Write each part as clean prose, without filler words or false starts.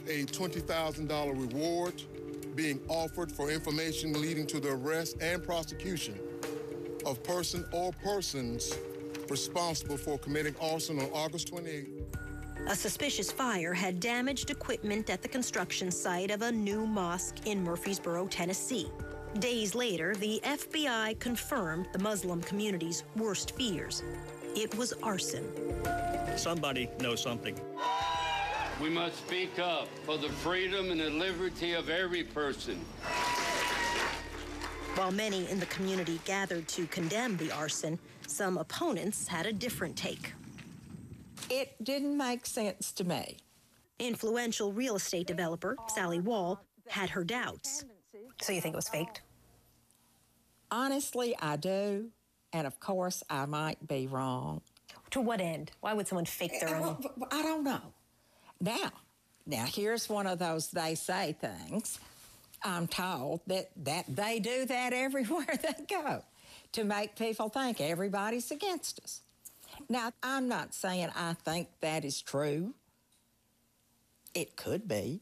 a $20,000 reward being offered for information leading to the arrest and prosecution of person or persons responsible for committing arson on August 28. A suspicious fire had damaged equipment at the construction site of a new mosque in Murfreesboro, Tennessee. Days later, the FBI confirmed the Muslim community's worst fears. It was arson. Somebody knows something. We must speak up for the freedom and the liberty of every person. While many in the community gathered to condemn the arson, some opponents had a different take. It didn't make sense to me. Influential real estate developer Sally Wall had her doubts. So you think it was faked? Honestly, I do. And of course, I might be wrong. To what end? Why would someone fake their own? I don't know. Now, here's one of those they say things. I'm told that they do that everywhere they go to make people think everybody's against us. Now, I'm not saying I think that is true. It could be.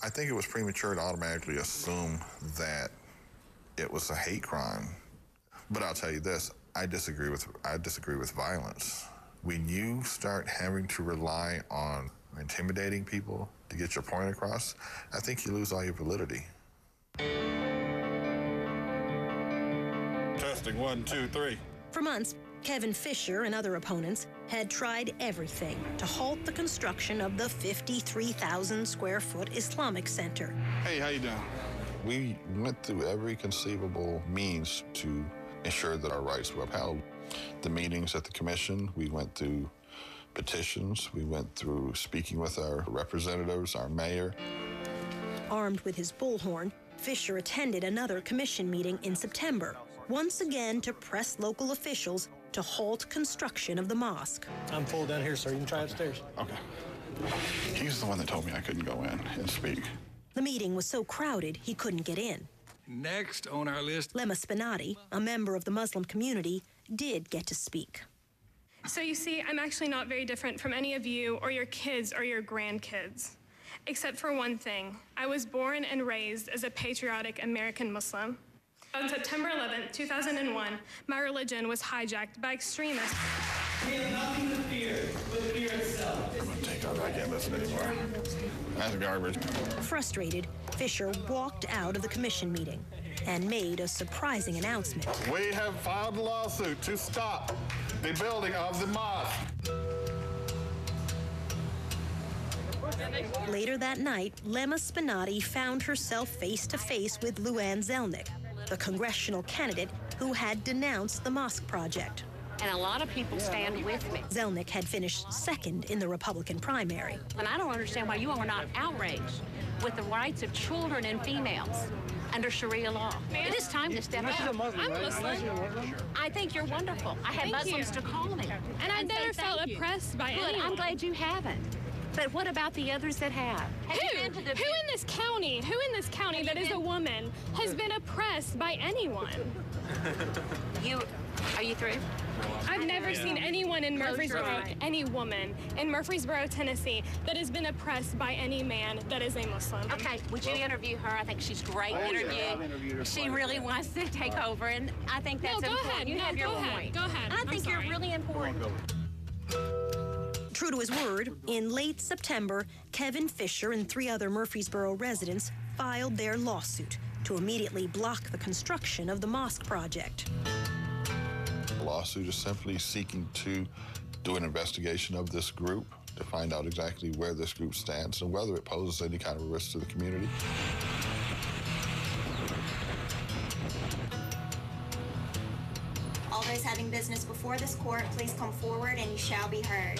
I think it was premature to automatically assume that it was a hate crime. But I'll tell you this, I disagree with violence. When you start having to rely on intimidating people to get your point across, I think you lose all your validity. Testing, 1, 2, 3. For months, Kevin Fisher and other opponents had tried everything to halt the construction of the 53,000 square foot Islamic Center. Hey, how you doing? We went through every conceivable means to ensure that our rights were upheld. The meetings at the commission, we went through petitions, we went through speaking with our representatives, our mayor. Armed with his bullhorn, Fisher attended another commission meeting in September, once again to press local officials to halt construction of the mosque. I'm full down here, sir. You can try upstairs. Okay. He's the one that told me I couldn't go in and speak. The meeting was so crowded he couldn't get in. Next on our list, Lemma Spinati, a member of the Muslim community, did get to speak. So you see, I'm actually not very different from any of you or your kids or your grandkids. Except for one thing. I was born and raised as a patriotic American Muslim. On September 11, 2001, my religion was hijacked by extremists. We have nothing to fear but fear itself. I'm gonna take off. I can't listen anymore. That's garbage. Frustrated, Fisher walked out of the commission meeting and made a surprising announcement. We have filed a lawsuit to stop the building of the mosque. Later that night, Lemma Spinati found herself face-to-face with Luann Zelnick, the congressional candidate who had denounced the mosque project. And a lot of people stand with me. Zelnick had finished second in the Republican primary. And I don't understand why you all are not outraged with the rights of children and females under Sharia law. It is time to step up. I'm Muslim. I think you're wonderful. I have Muslims to call me. And I've never felt oppressed by anyone. I'm glad you haven't. But what about the others that have? Who in this county that is a woman has been oppressed by anyone? Are you through? I've never seen anyone in Murfreesboro, any woman in Murfreesboro, Tennessee, that has been oppressed by any man that is a Muslim. Okay, would you interview her? I think she's great interview. She really wants to take over, and I think that's important. Ahead. You have your point. Go ahead. I think you're really important. True to his word, in late September, Kevin Fisher and 3 other Murfreesboro residents filed their lawsuit to immediately block the construction of the mosque project. The lawsuit is simply seeking to do an investigation of this group to find out exactly where this group stands and whether it poses any kind of risk to the community. All those having business before this court, please come forward and you shall be heard.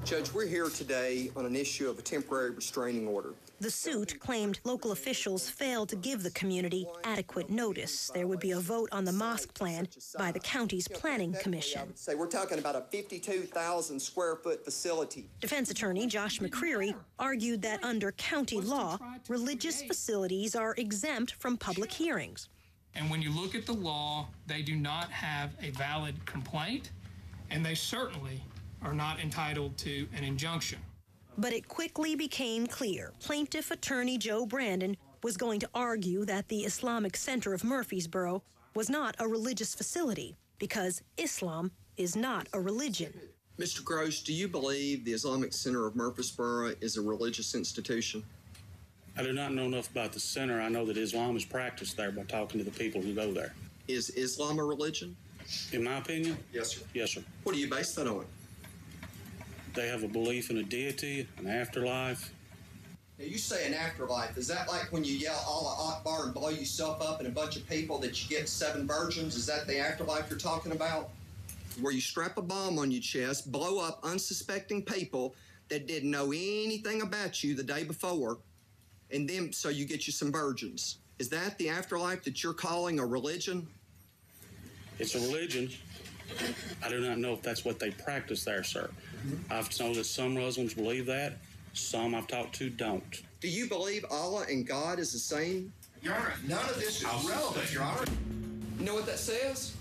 Judge, we're here today on an issue of a temporary restraining order. The suit claimed local officials failed to give the community adequate notice. There would be a vote on the mosque plan by the county's planning commission. So we're talking about a 52,000 square foot facility. Defense attorney Josh McCreary argued that under county law, religious facilities are exempt from public hearings. And when you look at the law, they do not have a valid complaint, and they certainly are not entitled to an injunction. But it quickly became clear plaintiff attorney Joe Brandon was going to argue that the Islamic Center of Murfreesboro was not a religious facility because Islam is not a religion. Mr. Gross, do you believe the Islamic Center of Murfreesboro is a religious institution? I do not know enough about the center. I know that Islam is practiced there by talking to the people who go there. Is Islam a religion? In my opinion? Yes, sir. Yes, sir. What do you base that on? They have a belief in a deity, an afterlife. Now, you say an afterlife. Is that like when you yell Allah Akbar and blow yourself up and a bunch of people that you get 7 virgins? Is that the afterlife you're talking about? Where you strap a bomb on your chest, blow up unsuspecting people that didn't know anything about you the day before, and then so you get you some virgins. Is that the afterlife that you're calling a religion? It's a religion. I do not know if that's what they practice there, sir. I've known that some Muslims believe that. Some I've talked to don't. Do you believe Allah and God is the same? Your Honor, none of this is relevant, Your Honor. You know what that says?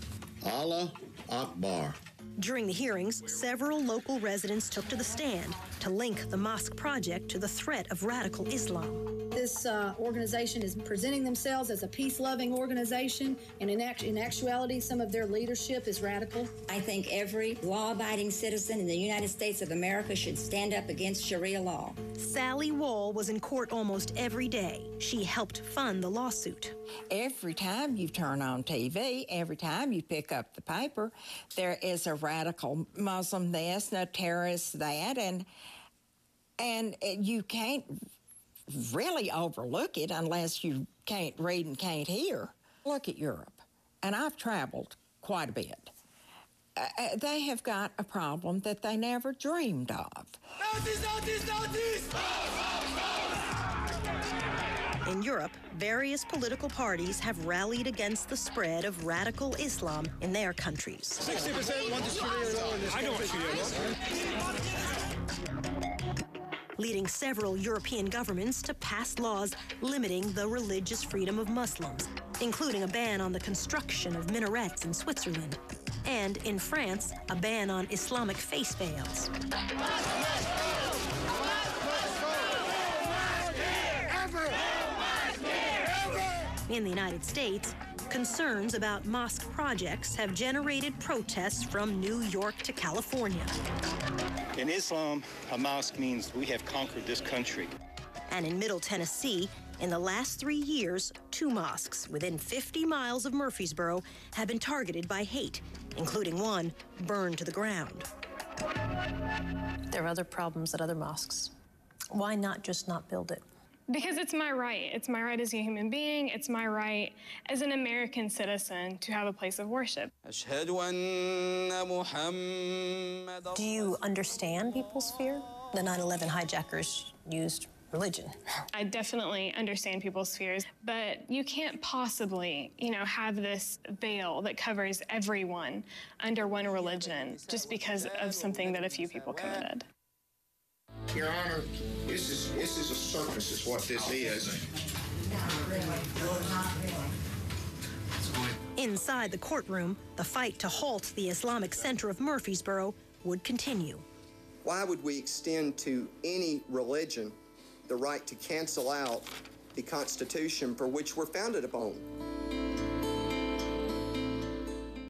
Allah Akbar. During the hearings, several local residents took to the stand to link the mosque project to the threat of radical Islam. This organization is presenting themselves as a peace-loving organization, and in actuality, some of their leadership is radical. I think every law-abiding citizen in the United States of America should stand up against Sharia law. Sally Wall was in court almost every day. She helped fund the lawsuit. Every time you turn on TV, every time you pick up the paper, there is a radical Muslim this, no terrorist that, and you can't really overlook it unless you can't read and can't hear. Look at Europe, and I've traveled quite a bit. They have got a problem that they never dreamed of. In Europe, various political parties have rallied against the spread of radical Islam in their countries. 60% want the Sharia law in this country. I don't want Sharia law. Leading several European governments to pass laws limiting the religious freedom of Muslims, including a ban on the construction of minarets in Switzerland, and in France, a ban on Islamic face veils. In the United States, concerns about mosque projects have generated protests from New York to California. In Islam, a mosque means we have conquered this country. And in Middle Tennessee, in the last 3 years, 2 mosques within 50 miles of Murfreesboro have been targeted by hate, including one burned to the ground. There are other problems at other mosques. Why not just not build it? Because it's my right. It's my right as a human being. It's my right as an American citizen to have a place of worship. Do you understand people's fear? The 9/11 hijackers used religion. I definitely understand people's fears, but you can't possibly, have this veil that covers everyone under one religion just because of something that a few people committed. Your Honor, this is a circus is what this is. Inside the courtroom, the fight to halt the Islamic Center of Murfreesboro would continue. Why would we extend to any religion the right to cancel out the Constitution for which we're founded upon?